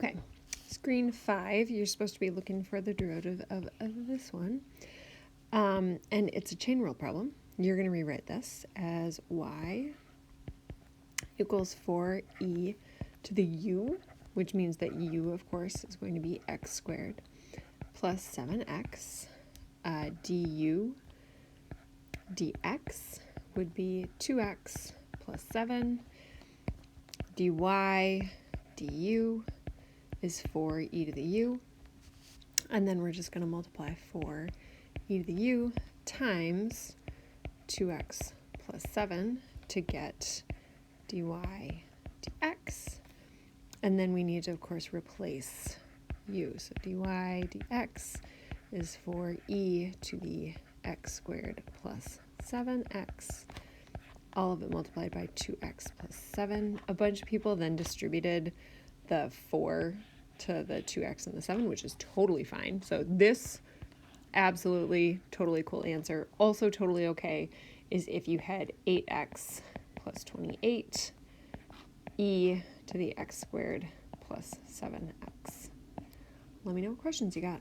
Okay, screen 5, you're supposed to be looking for the derivative of this one. And it's a chain rule problem. You're going to rewrite this as y equals 4e to the u, which means that u, of course, is going to be x squared plus 7x. Du dx would be 2x plus 7. dy du is 4e to the u. And then we're just going to multiply 4e to the u times 2x plus 7 to get dy dx. And then we need to, of course, replace u. So dy dx is 4e to the x squared plus 7x. All of it multiplied by 2x plus 7. A bunch of people then distributed the 4 to the 2x and the 7, which is totally fine. So this absolutely totally cool answer. Also totally okay is if you had 8x plus 28 e to the x squared plus 7x. Let me know what questions you got.